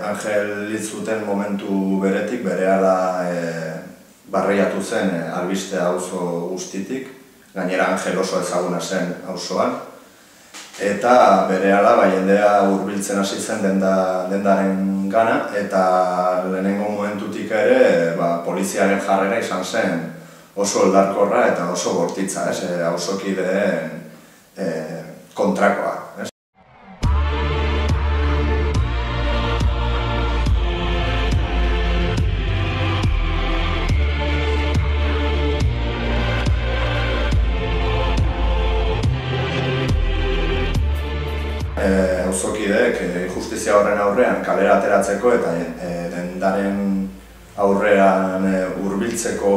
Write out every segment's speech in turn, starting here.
Angel hil zuten momentu beretik, berehala barreiatu zen albiste auzo guztitik, gainera Angel oso ezaguna zen auzoan, eta berehala jendea hurbiltzen hasi zen dendaren gana, eta lehenengo momentutik ere poliziaren jarrera izan zen oso oldarkorra eta oso bortitza, auzokideen kontrakoa. Auzokideek justizia horren aurrean kalera ateratzeko eta dendaren aurrean hurbiltzeko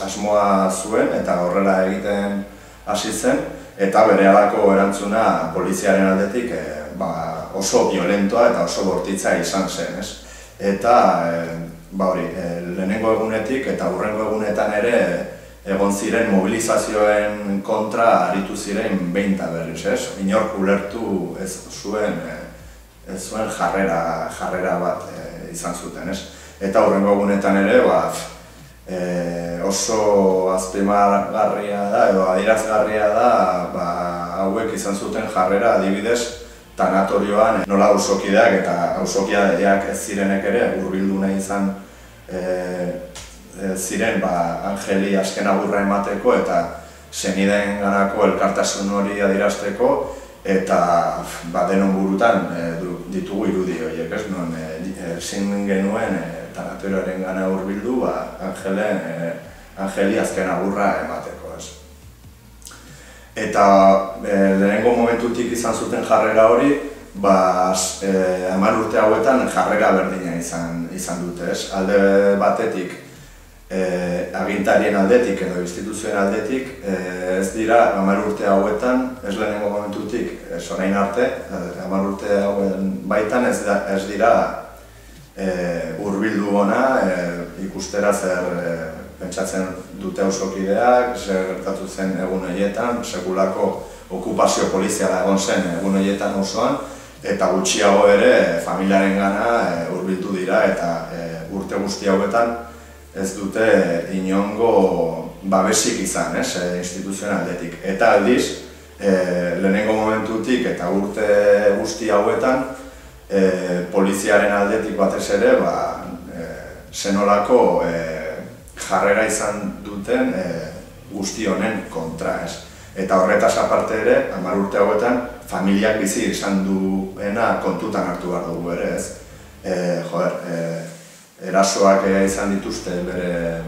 asmoa zuen eta horrela egiten hasi zen, eta berehalako erantzuna poliziaren aldetik oso violentoa eta oso bortitza izan zen. Eta lehenengo egunetik eta hurrengo egunetan ere egon ziren mobilizazioen kontra aritu ziren behin eta berriz, inork ulertu ez zuen jarrera bat izan zuten. Eta hurrengo egunetan ere oso azpimarragarria da edo adierazgarria da hauek izan zuten jarrera, adibidez tanatorioan nola auzokideak eta auzokideak ez zirenek ere hurbildu nahi izan ziren Angeli azken agurra emateko eta senideen ganako elkartasun hori adierazteko, eta denon burutan ditugu irudi horiek, non ezin genuen tanatorioaren gana hurbildu Angeli azken agurra emateko. Eta lehenengo momentutik izan zuten jarrera hori, 10 urte hauetan jarrera berdina izan dute. Alde batetik agintarien aldetik edo instituzioen aldetik ez dira 10 urte hauetan, ez lehenengo momentutik, ez orain arte, 10 urte hauen baitan ez dira hurbildu ona ikustera zer pentsatzen dute auzokideak, zer gertatu zen egun horietan, sekulako okupazio poliziala egon zen egun horietan auzoan, eta gutxiago ere familiaren gana hurbildu dira eta urte guzti hauetan ez dute inongo babesik izan, instituzioen aldetik. Eta aldiz, lehenengo momentutik eta urte guzti hauetan, poliziaren aldetik batez ere, zenolako jarrera izan duten guzti honen kontra. Eta horretaz aparte ere, 10 urte hauetan, familiak bizi izan duena kontutan hartu behar dugu ere, erasoak izan dituzte bere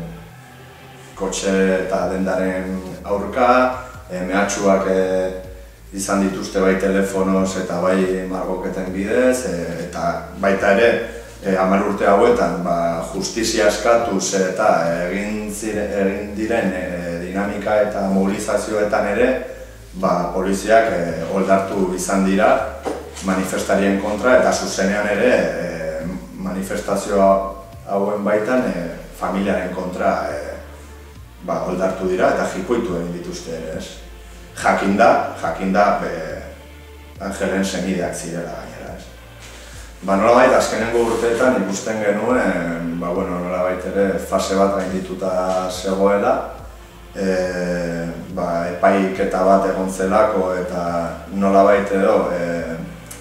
kotxe eta dendaren aurka, mehatxuak izan dituzte bai telefonoz eta bai margoketen bidez, eta baita ere 10 urte hauetan justizia eskatuz eta egin diren dinamika eta mobilizazioetan ere poliziak oldartu izan dira manifestarien kontra, eta zuzenean ere manifestazio hauen baitan familiaren kontra oldartu dira eta jipoitu egin dituzte ere. Jakinda Angelen senideak zirela gainera. Nolabait azkenengo urteetan ikusten genuen nolabait ere fase bat gaindituta zegoela, epaiketa bat egon zelako eta nolabait edo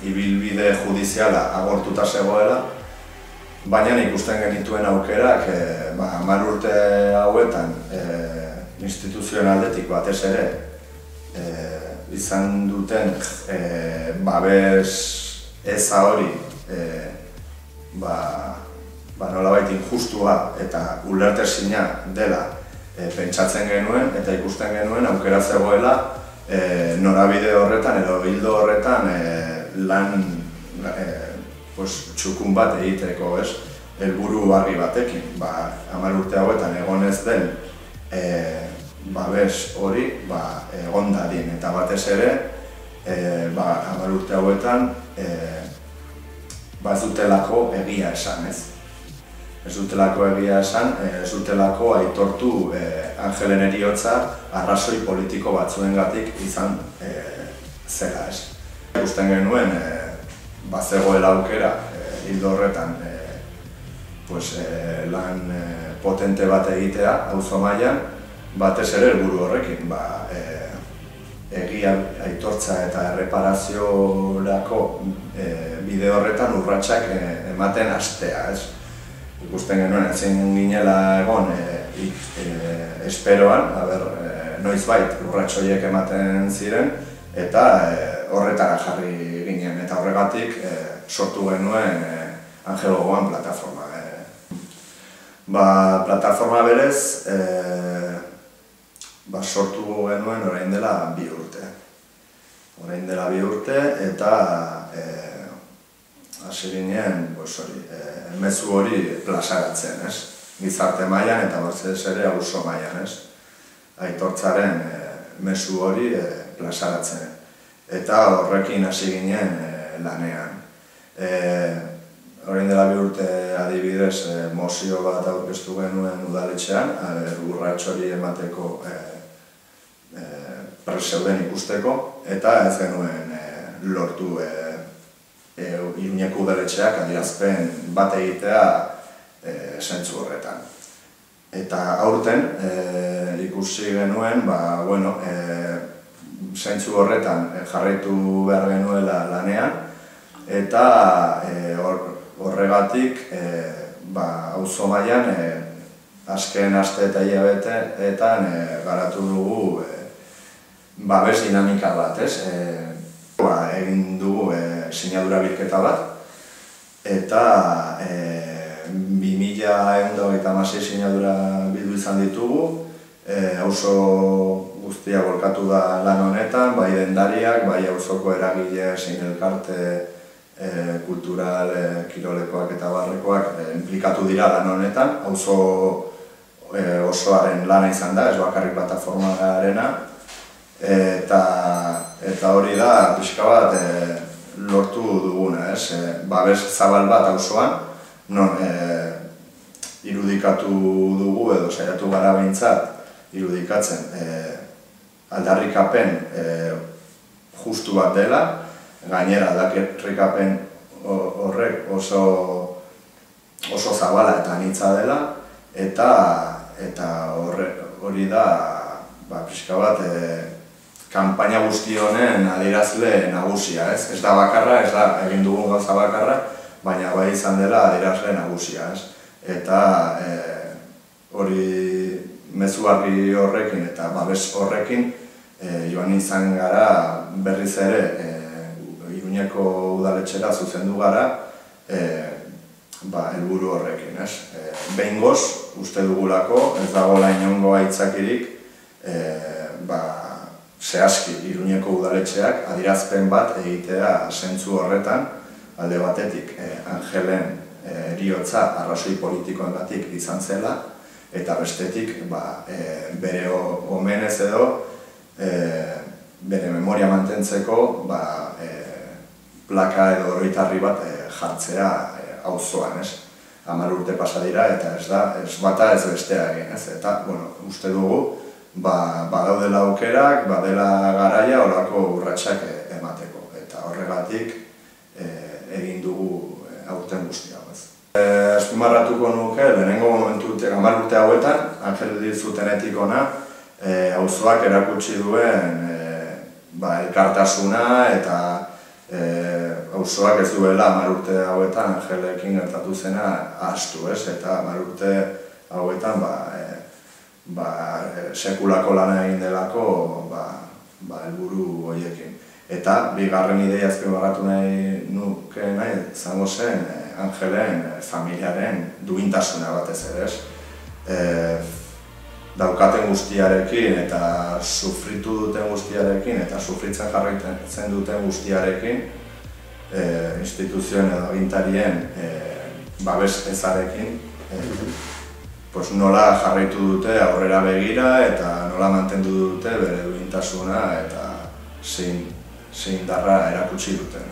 ibilbide judiziala agortuta zegoela, baina ikusten genituen aukerak 10 urte hauetan instituzioen aldetik batez ere izan duten babes eza hori nolabait injustua eta ulertezina dela pentsatzen genuen eta ikusten genuen aukera zegoela norabide horretan edo ildo horretan lan txukun bat egiteko, helburu argi batekin. 10 urte hauetan egon ez den babes hori egon dadin, eta batez ere 10 urte hauetan ez dutelako egia esan, ez dutelako egia esan, ez dutelako aitortu Angelen heriotza arrazoi politiko batzuengatik izan zela. Ikusten genuen bazegoela aukera hildo horretan lan potente bat egitea, auzo mailan, batez ere helburu horrekin, egia aitortza eta erreparaziorako bide horretan urratsak ematen hastea, ez? Ikusten genuen, ezin ginela egon esperoan, noizbait urrats horiek ematen ziren, eta horretara jarri ginen, eta horregatik sortu genuen Angel Gogoan plataforma. Plataforma berez sortu genuen orain dela 2 urte. Orain dela 2 urte eta hasi ginen mezu hori plazaratzen, gizarte mailan eta batez ere auzo mailan, aitortzaren mezu hori plazaratzen. Eta horrekin hasi ginen lanean. Orain dela 2 urte adibidez mozio bat aurkeztu genuen udaletxean, urrats hori emateko prest zeuden ikusteko, eta ez genuen lortu Iruñeko udaletxeak adierazpen bat egitea zentzu horretan. Eta aurten ikusi genuen, zentzu horretan jarraitu behar genuela lanean, eta horregatik auzo mailan azken aste eta hilabeteetan garatu dugu babes dinamika bat, egin dugu sinadura bilketa bat, eta 2126 sinadura bildu izan ditugu, auzo guztia volkatu da lan honetan, bai dendariak, bai auzoko eragile, zein elkarte kultural, kirolekoak eta barrekoak implikatu dira lan honetan, auzo osoaren lana izan da, ez bakarrik plataformaarena, eta hori da pixka bat lortu duguna, babes zabal bat auzoan, non irudikatu dugu edo saiatu gara behintzat irudikatzen aldarrikapen justu bat dela, gainera aldarrikapen horrek oso zabala eta anitza dela, eta hori da pixka bat kanpaina guzti honen adierazle nagusia, ez da bakarra, ez da egin dugun gauza bakarra, baina bai izan dela adierazle nagusia, eta hori mezuarri horrekin eta babes horrekin joan izan gara berriz ere Iruñeko udaletxera zuzendu gara helburu horrekin, behingoz uste dugulako, ez dagoela inongo aitzakirik zehazki Iruñeko udaletxeak adierazpen bat egitea zentzu horretan, alde batetik Angelen heriotza arrazoi politikoengatik izan zela, eta bestetik bere omenez edo bere memoria mantentzeko plaka edo oroitarri bat jartzea auzoan, 10 urte pasa dira eta ez bata ez bestea egin, eta uste dugu badaudela aukerak, badela garaia horako urratsak emateko, eta horregatik egin dugu aurten guztia. Azpimarratuko nuke, lehenengo momentutik 10 urte hauetan, Angel zutenetik ona, auzoak erakutsi duen elkartasuna eta auzoak ez duela 10 urte hauetan Angelekin gertatu zena ahaztu, eta 10 urte hauetan sekulako lana egin delako helburu horiekin. Eta bigarren ideia azpimarratu nahi nukeena izango zen Angelen familiaren duintasuna batez ere, daukaten guztiarekin eta sufritu duten guztiarekin eta sufritzen jarraitzen duten guztiarekin, instituzioen edo agintarien babes ezarekin, nola jarraitu dute aurrera begira eta nola mantendu dute bere duintasuna eta zein darra erakutsi duten.